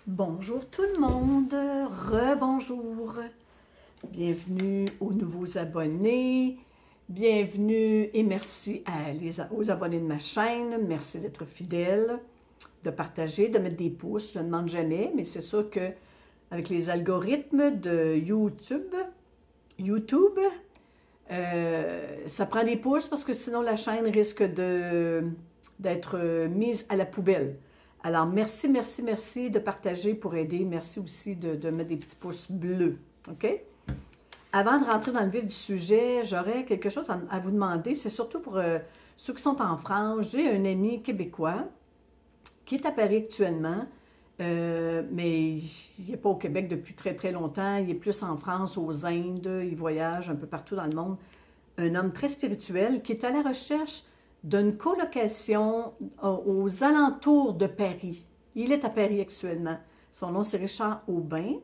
Bonjour tout le monde, rebonjour, bienvenue aux nouveaux abonnés, bienvenue et merci aux abonnés de ma chaîne, merci d'être fidèles, de partager, de mettre des pouces, je ne demande jamais, mais c'est sûr que avec les algorithmes de YouTube, ça prend des pouces parce que sinon la chaîne risque d'être mise à la poubelle. Alors, merci, merci, merci de partager pour aider. Merci aussi de mettre des petits pouces bleus. OK? Avant de rentrer dans le vif du sujet, j'aurais quelque chose à vous demander. C'est surtout pour ceux qui sont en France. J'ai un ami québécois qui est à Paris actuellement, mais il n'est pas au Québec depuis très, très longtemps. Il est plus en France, aux Indes. Il voyage un peu partout dans le monde. Un homme très spirituel qui est à la recherche d'une colocation aux alentours de Paris. Il est à Paris actuellement. Son nom, c'est Richard Aubin.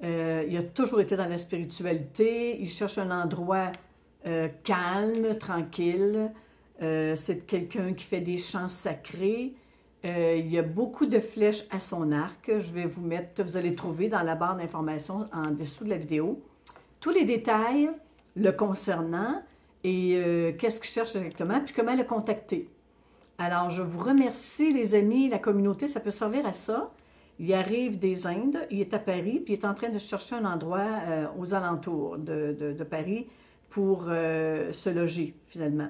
Il a toujours été dans la spiritualité. Il cherche un endroit calme, tranquille. C'est quelqu'un qui fait des chants sacrés. Il y a beaucoup de flèches à son arc. Je vais vous mettre, vous allez trouver dans la barre d'informations en dessous de la vidéo tous les détails le concernant et qu'est-ce qu'il cherche exactement, puis comment le contacter. Alors, je vous remercie, les amis, la communauté, ça peut servir à ça. Il arrive des Indes, il est à Paris, puis il est en train de chercher un endroit aux alentours de Paris pour se loger, finalement.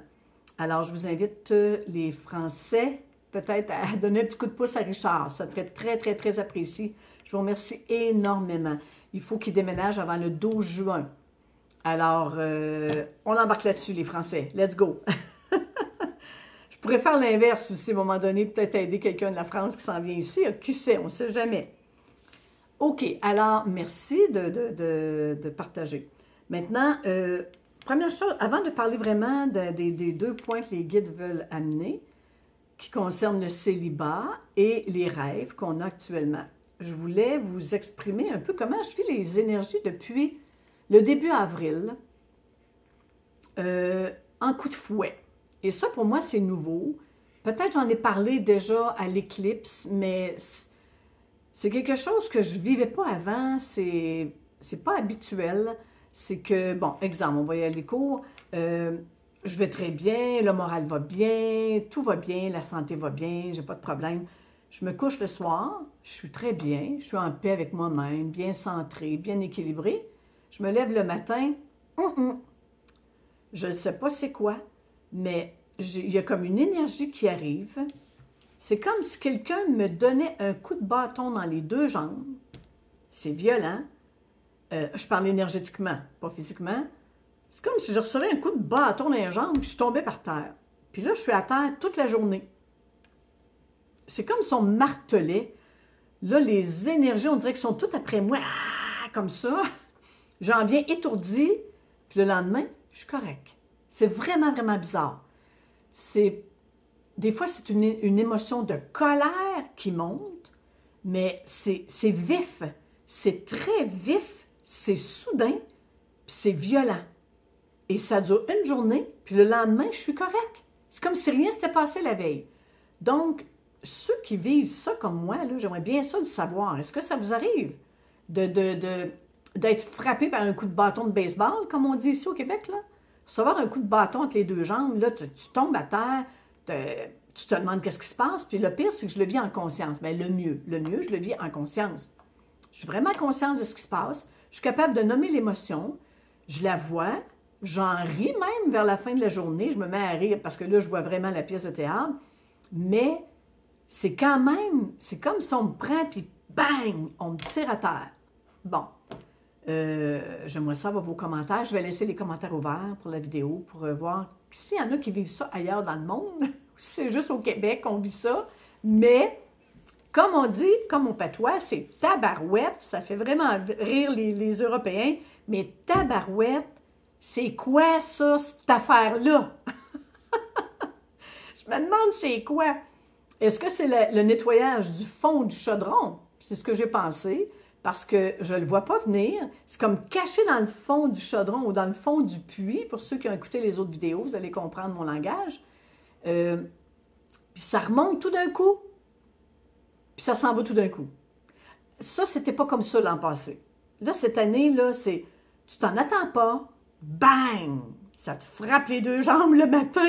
Alors, je vous invite, les Français, peut-être à donner un petit coup de pouce à Richard. Ça serait très, très, très apprécié. Je vous remercie énormément. Il faut qu'il déménage avant le 12 juin. Alors, on embarque là-dessus, les Français. Let's go! Je pourrais faire l'inverse aussi, à un moment donné, peut-être aider quelqu'un de la France qui s'en vient ici. Qui sait, on ne sait jamais. OK, alors, merci de partager. Maintenant, première chose, avant de parler vraiment des deux points que les guides veulent amener, qui concernent le célibat et les rêves qu'on a actuellement, je voulais vous exprimer un peu comment je vis les énergies depuis le début avril, en coup de fouet. Et ça, pour moi, c'est nouveau. Peut-être j'en ai parlé déjà à l'éclipse, mais c'est quelque chose que je ne vivais pas avant. C'est pas habituel. C'est que, bon, exemple, on va y aller court. Je vais très bien, le moral va bien, tout va bien, la santé va bien, j'ai pas de problème. Je me couche le soir, je suis très bien, je suis en paix avec moi-même, bien centrée, bien équilibrée. Je me lève le matin, je ne sais pas c'est quoi, mais il y a comme une énergie qui arrive. C'est comme si quelqu'un me donnait un coup de bâton dans les deux jambes. C'est violent. Je parle énergétiquement, pas physiquement. C'est comme si je recevais un coup de bâton dans les jambes, puis je tombais par terre. Puis là, je suis à terre toute la journée. C'est comme si on me martelait. Là, les énergies, on dirait qu'elles sont toutes après moi, comme ça. J'en viens étourdie, puis le lendemain, je suis correcte. C'est vraiment, vraiment bizarre. Des fois, c'est une émotion de colère qui monte, mais c'est vif. C'est très vif, c'est soudain, puis c'est violent. Et ça dure une journée, puis le lendemain, je suis correcte. C'est comme si rien ne s'était passé la veille. Donc, ceux qui vivent ça comme moi, j'aimerais bien ça le savoir. Est-ce que ça vous arrive d'être frappé par un coup de bâton de baseball, comme on dit ici au Québec, là? Recevoir un coup de bâton entre les deux jambes, là, tu tombes à terre, tu te demandes qu'est-ce qui se passe, puis le pire, c'est que je le vis en conscience. Bien, le mieux, je le vis en conscience. Je suis vraiment consciente de ce qui se passe, je suis capable de nommer l'émotion, je la vois, j'en ris même vers la fin de la journée, je me mets à rire parce que là, je vois vraiment la pièce de théâtre, mais c'est quand même, c'est comme si on me prend, puis bang, on me tire à terre. Bon. J'aimerais savoir vos commentaires. Je vais laisser les commentaires ouverts pour la vidéo pour voir s'il y en a qui vivent ça ailleurs dans le monde, ou si c'est juste au Québec qu'on vit ça. Mais, comme on dit, comme on patois, c'est tabarouette. Ça fait vraiment rire les Européens. Mais tabarouette, c'est quoi ça, cette affaire-là? Je me demande c'est quoi. Est-ce que c'est le nettoyage du fond du chaudron? C'est ce que j'ai pensé. Parce que je ne le vois pas venir. C'est comme caché dans le fond du chaudron ou dans le fond du puits. Pour ceux qui ont écouté les autres vidéos, vous allez comprendre mon langage. Puis ça remonte tout d'un coup. Puis ça s'en va tout d'un coup. ça, c'était pas comme ça l'an passé. Là, cette année, là, c'est, tu t'en attends pas, bang! Ça te frappe les deux jambes le matin.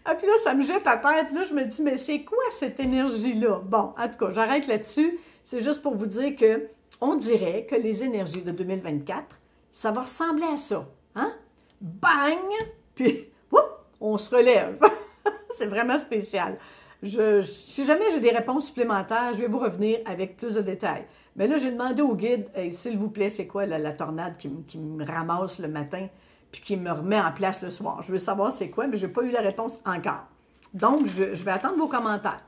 Ah, puis là, ça me jette à terre. Puis là, je me dis, mais c'est quoi cette énergie-là? Bon, en tout cas, j'arrête là-dessus. C'est juste pour vous dire que on dirait que les énergies de 2024, ça va ressembler à ça. Hein? Bang! Puis, whoop, on se relève. C'est vraiment spécial. Si jamais j'ai des réponses supplémentaires, je vais vous revenir avec plus de détails. Mais là, j'ai demandé au guide, hey, s'il vous plaît, c'est quoi la tornade qui me ramasse le matin puis qui me remet en place le soir? Je veux savoir c'est quoi, mais je n'ai pas eu la réponse encore. Donc, je vais attendre vos commentaires.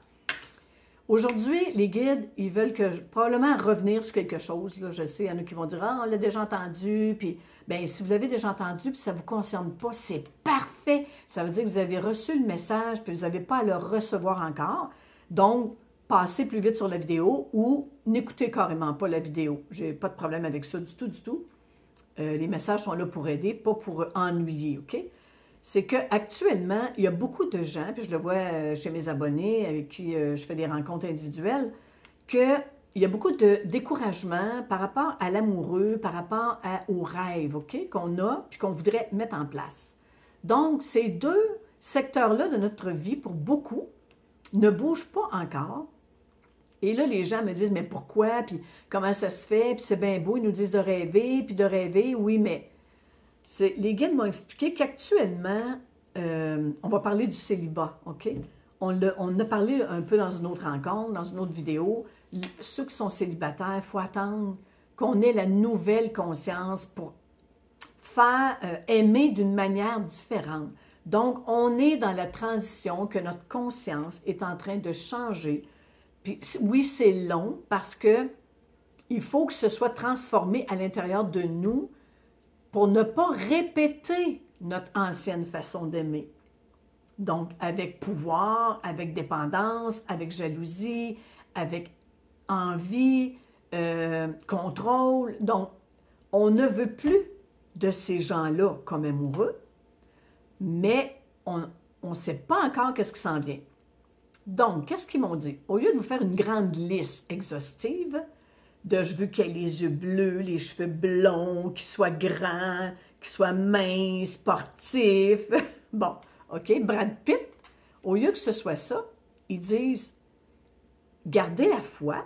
Aujourd'hui, les guides, ils veulent probablement revenir sur quelque chose. Là, je sais, il y en a qui vont dire « Ah, on l'a déjà entendu. » Puis, bien, si vous l'avez déjà entendu puis ça ne vous concerne pas, c'est parfait. Ça veut dire que vous avez reçu le message puis vous n'avez pas à le recevoir encore. Donc, passez plus vite sur la vidéo ou n'écoutez carrément pas la vidéo. Je n'ai pas de problème avec ça du tout, du tout. Les messages sont là pour aider, pas pour ennuyer, OK? C'est qu'actuellement, il y a beaucoup de gens, puis je le vois chez mes abonnés avec qui je fais des rencontres individuelles, qu'il y a beaucoup de découragement par rapport à l'amoureux, par rapport aux rêves, OK, qu'on a, puis qu'on voudrait mettre en place. Donc, ces deux secteurs-là de notre vie, pour beaucoup, ne bougent pas encore. Et là, les gens me disent, mais pourquoi, puis comment ça se fait, puis c'est bien beau, ils nous disent de rêver, oui, mais les guides m'ont expliqué qu'actuellement, on va parler du célibat, OK? On a parlé un peu dans une autre rencontre, dans une autre vidéo. Ceux qui sont célibataires, il faut attendre qu'on ait la nouvelle conscience pour faire aimer d'une manière différente. Donc, on est dans la transition que notre conscience est en train de changer. Puis, oui, c'est long parce que il faut que ce soit transformé à l'intérieur de nous pour ne pas répéter notre ancienne façon d'aimer. Donc, avec pouvoir, avec dépendance, avec jalousie, avec envie, contrôle. Donc, on ne veut plus de ces gens-là comme amoureux, mais on ne sait pas encore qu'est-ce qui s'en vient. Donc, qu'est-ce qu'ils m'ont dit? Au lieu de vous faire une grande liste exhaustive de je veux qu'il ait les yeux bleus, les cheveux blonds, qu'il soit grand, qu'il soit mince, sportif, bon, OK, Brad Pitt, au lieu que ce soit ça, ils disent gardez la foi.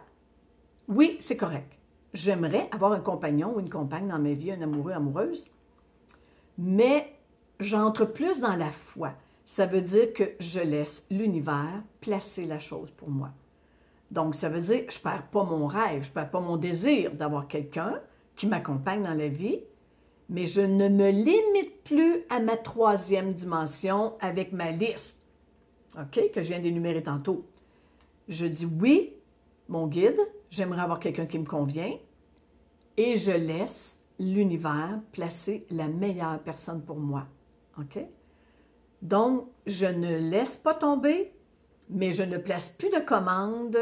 Oui, c'est correct. J'aimerais avoir un compagnon ou une compagne dans ma vie, un amoureux, amoureuse, mais j'entre plus dans la foi. Ça veut dire que je laisse l'univers placer la chose pour moi. Donc, ça veut dire que je ne perds pas mon rêve, je ne perds pas mon désir d'avoir quelqu'un qui m'accompagne dans la vie, mais je ne me limite plus à ma troisième dimension avec ma liste, OK, que je viens d'énumérer tantôt. Je dis oui, mon guide, j'aimerais avoir quelqu'un qui me convient, et je laisse l'univers placer la meilleure personne pour moi, OK? Donc, je ne laisse pas tomber, mais je ne place plus de commandes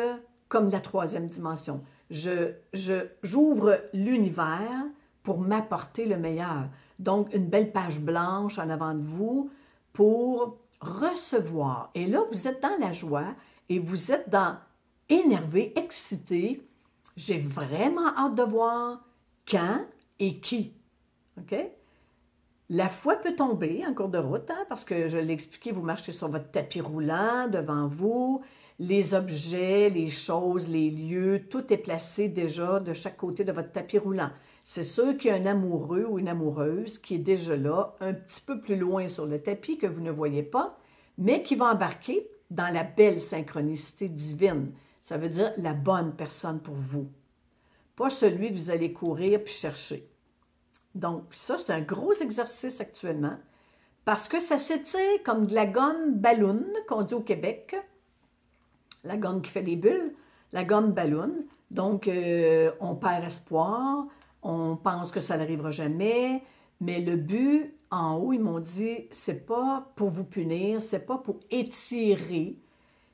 comme la troisième dimension. J'ouvre l'univers pour m'apporter le meilleur. Donc, une belle page blanche en avant de vous pour recevoir. Et là, vous êtes dans la joie et vous êtes dans énervé, excité. J'ai vraiment hâte de voir quand et qui. OK? La foi peut tomber en cours de route, hein, parce que je l'ai expliqué, vous marchez sur votre tapis roulant devant vous, les objets, les choses, les lieux, tout est placé déjà de chaque côté de votre tapis roulant. C'est sûr qu'il y a un amoureux ou une amoureuse qui est déjà là, un petit peu plus loin sur le tapis que vous ne voyez pas, mais qui va embarquer dans la belle synchronicité divine. Ça veut dire la bonne personne pour vous, pas celui que vous allez courir puis chercher. Donc, ça, c'est un gros exercice actuellement parce que ça s'étire comme de la gomme ballon qu'on dit au Québec. La gomme qui fait des bulles, la gomme ballon. Donc, on perd espoir, on pense que ça n'arrivera jamais, mais le but, en haut, ils m'ont dit, c'est pas pour vous punir, c'est pas pour étirer,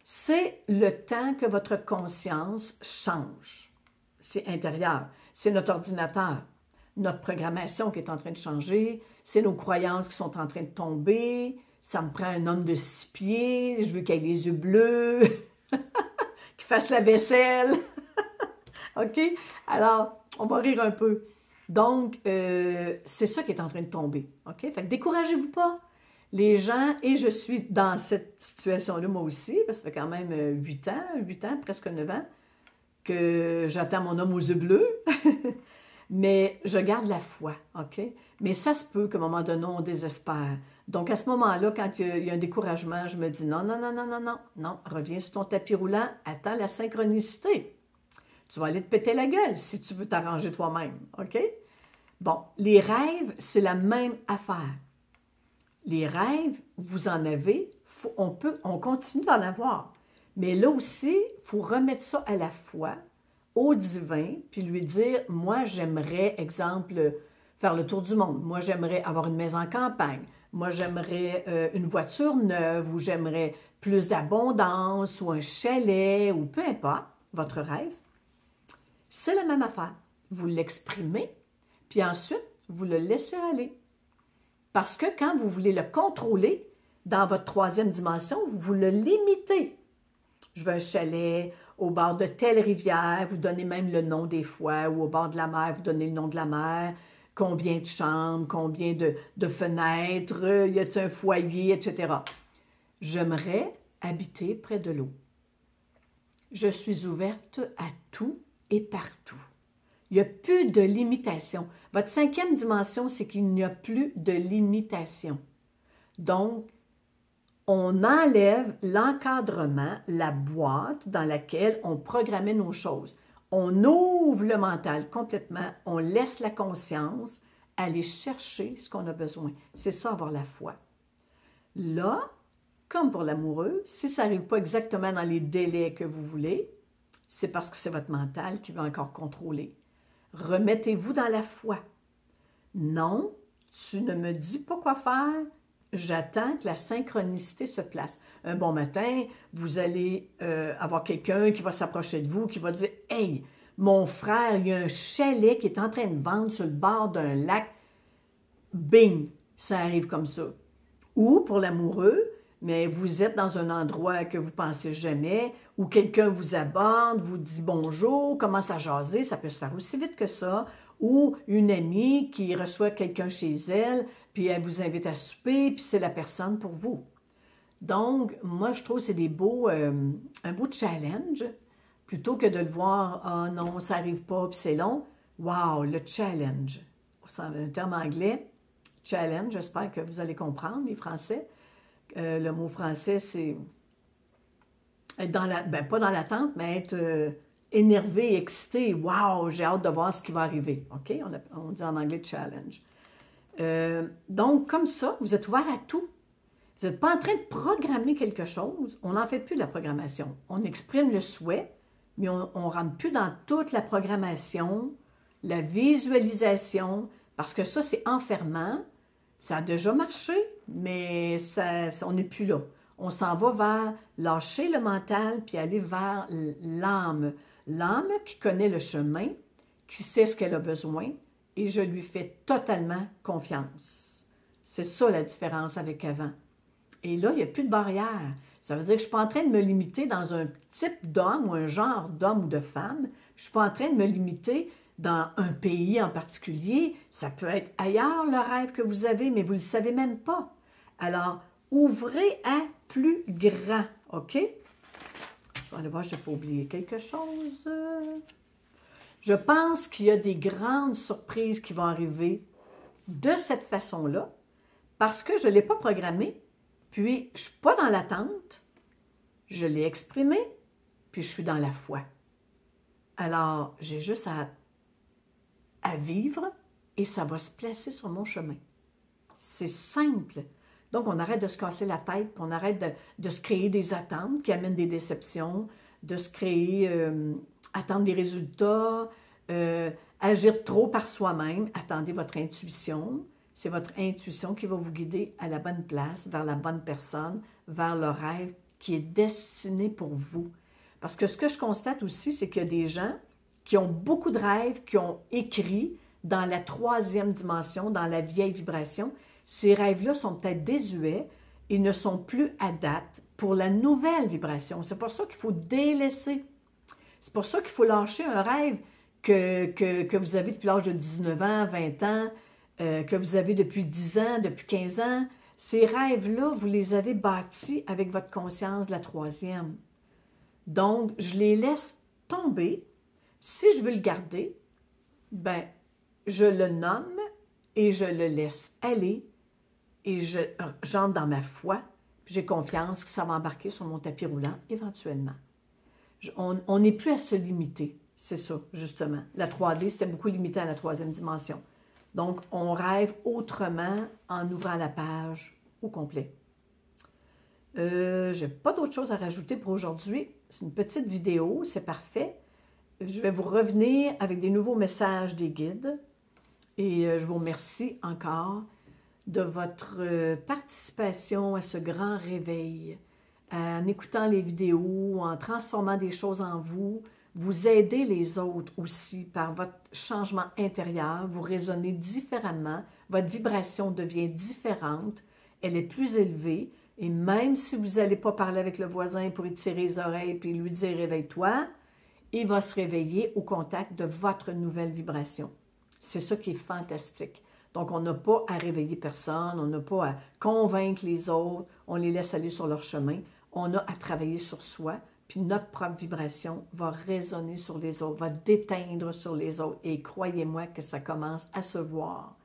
c'est le temps que votre conscience change. C'est intérieur, c'est notre ordinateur. Notre programmation qui est en train de changer, c'est nos croyances qui sont en train de tomber, ça me prend un homme de 6 pieds, je veux qu'il ait les yeux bleus, qu'il fasse la vaisselle. OK? Alors, on va rire un peu. Donc, c'est ça qui est en train de tomber. OK? Fait que découragez-vous pas. Les gens, et je suis dans cette situation-là moi aussi, parce que ça fait quand même 8 ans, presque 9 ans, que j'attends mon homme aux yeux bleus. Mais je garde la foi, OK? Mais ça se peut qu'à un moment donné, on désespère. Donc, à ce moment-là, quand il y a un découragement, je me dis non, non, non, non, non, non, non, reviens sur ton tapis roulant, attends la synchronicité. Tu vas aller te péter la gueule si tu veux t'arranger toi-même, OK? Bon, les rêves, c'est la même affaire. Les rêves, vous en avez, on continue d'en avoir. Mais là aussi, il faut remettre ça à la foi, au divin, puis lui dire, moi, j'aimerais, exemple, faire le tour du monde. Moi, j'aimerais avoir une maison en campagne. Moi, j'aimerais une voiture neuve, ou j'aimerais plus d'abondance, ou un chalet, ou peu importe, votre rêve. C'est la même affaire. Vous l'exprimez, puis ensuite, vous le laissez aller. Parce que quand vous voulez le contrôler dans votre troisième dimension, vous le limitez. Je veux un chalet au bord de telle rivière, vous donnez même le nom des fois, ou au bord de la mer, vous donnez le nom de la mer, combien de chambres, combien de fenêtres, y a-t-il un foyer, etc. J'aimerais habiter près de l'eau. Je suis ouverte à tout et partout. Il n'y a plus de limitation. Votre cinquième dimension, c'est qu'il n'y a plus de limitation. Donc, on enlève l'encadrement, la boîte dans laquelle on programmait nos choses. On ouvre le mental complètement, on laisse la conscience aller chercher ce qu'on a besoin. C'est ça, avoir la foi. Là, comme pour l'amoureux, si ça n'arrive pas exactement dans les délais que vous voulez, c'est parce que c'est votre mental qui va encore contrôler. Remettez-vous dans la foi. Non, tu ne me dis pas quoi faire, j'attends que la synchronicité se place. Un bon matin, vous allez avoir quelqu'un qui va s'approcher de vous, qui va dire « Hey, mon frère, il y a un chalet qui est en train de vendre sur le bord d'un lac. » Bing! Ça arrive comme ça. Ou pour l'amoureux, mais vous êtes dans un endroit que vous ne pensez jamais, où quelqu'un vous aborde, vous dit bonjour, commence à jaser, ça peut se faire aussi vite que ça, ou une amie qui reçoit quelqu'un chez elle, puis elle vous invite à souper, puis c'est la personne pour vous. Donc, moi, je trouve que c'est un beau challenge, plutôt que de le voir, ah non, ça n'arrive pas, puis c'est long. Wow, le challenge. C'est un terme anglais, challenge, j'espère que vous allez comprendre, les Français. Le mot français, c'est être dans la, pas dans l'attente, mais être énervé, excité. Wow, j'ai hâte de voir ce qui va arriver. OK? On dit en anglais challenge. Donc, comme ça, vous êtes ouvert à tout. Vous n'êtes pas en train de programmer quelque chose. On n'en fait plus de la programmation. On exprime le souhait, mais on ne rentre plus dans toute la programmation, la visualisation, parce que ça, c'est enfermant. Ça a déjà marché, mais on n'est plus là. On s'en va vers lâcher le mental puis aller vers l'âme. L'âme qui connaît le chemin, qui sait ce qu'elle a besoin, et je lui fais totalement confiance. C'est ça la différence avec avant. Et là, il n'y a plus de barrière. Ça veut dire que je ne suis pas en train de me limiter dans un type d'homme ou un genre d'homme ou de femme. Je ne suis pas en train de me limiter dans un pays en particulier. Ça peut être ailleurs le rêve que vous avez, mais vous ne le savez même pas. Alors, ouvrez à plus grand, OK? Je vais aller voir, je n'ai pas oublié quelque chose. Je pense qu'il y a des grandes surprises qui vont arriver de cette façon-là, parce que je ne l'ai pas programmé, puis je ne suis pas dans l'attente, je l'ai exprimé, puis je suis dans la foi. Alors, j'ai juste à vivre et ça va se placer sur mon chemin. C'est simple. Donc, on arrête de se casser la tête, puis on arrête de se créer des attentes qui amènent des déceptions, de se créer, attendre des résultats, agir trop par soi-même. Attendez votre intuition. C'est votre intuition qui va vous guider à la bonne place, vers la bonne personne, vers le rêve qui est destiné pour vous. Parce que ce que je constate aussi, c'est qu'il y a des gens qui ont beaucoup de rêves, qui ont écrit dans la troisième dimension, dans la vieille vibration. Ces rêves-là sont peut-être désuets et ne sont plus à date pour la nouvelle vibration. C'est pour ça qu'il faut délaisser. C'est pour ça qu'il faut lâcher un rêve que vous avez depuis l'âge de 19 ans, 20 ans, que vous avez depuis 10 ans, depuis 15 ans. Ces rêves-là, vous les avez bâtis avec votre conscience de la troisième. Donc, je les laisse tomber. Si je veux le garder, ben, je le nomme et je le laisse aller et j'entre dans ma foi. J'ai confiance que ça va embarquer sur mon tapis roulant éventuellement. On n'est plus à se limiter. C'est ça, justement. La 3D, c'était beaucoup limité à la troisième dimension. Donc, on rêve autrement en ouvrant la page au complet. Je n'ai pas d'autre chose à rajouter pour aujourd'hui. C'est une petite vidéo, c'est parfait. Je vais vous revenir avec des nouveaux messages des guides. Et je vous remercie encore de votre participation à ce grand réveil. En écoutant les vidéos, en transformant des choses en vous, vous aidez les autres aussi par votre changement intérieur, vous raisonnez différemment, votre vibration devient différente, elle est plus élevée, et même si vous n'allez pas parler avec le voisin pour lui tirer les oreilles et lui dire « réveille-toi », il va se réveiller au contact de votre nouvelle vibration. C'est ça qui est fantastique. Donc, on n'a pas à réveiller personne, on n'a pas à convaincre les autres, on les laisse aller sur leur chemin. On a à travailler sur soi, puis notre propre vibration va résonner sur les autres, va déteindre sur les autres. Et croyez-moi que ça commence à se voir.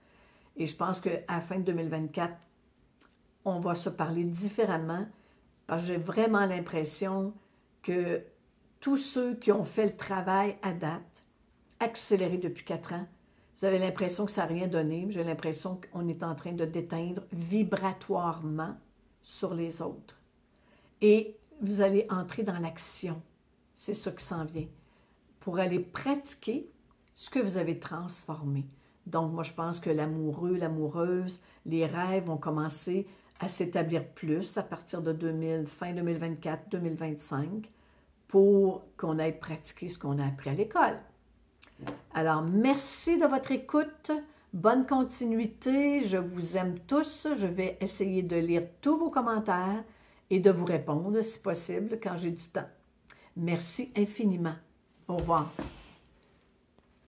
Et je pense qu'à la fin de 2024, on va se parler différemment, parce que j'ai vraiment l'impression que tous ceux qui ont fait le travail à date, accéléré depuis 4 ans, vous avez l'impression que ça n'a rien donné. J'ai l'impression qu'on est en train de déteindre vibratoirement sur les autres. Et vous allez entrer dans l'action. C'est ça qui s'en vient. Pour aller pratiquer ce que vous avez transformé. Donc, moi, je pense que l'amoureux, l'amoureuse, les rêves vont commencer à s'établir plus à partir de fin 2024, 2025, pour qu'on aille pratiquer ce qu'on a appris à l'école. Alors, merci de votre écoute. Bonne continuité. Je vous aime tous. Je vais essayer de lire tous vos commentaires et de vous répondre, si possible, quand j'ai du temps. Merci infiniment. Au revoir.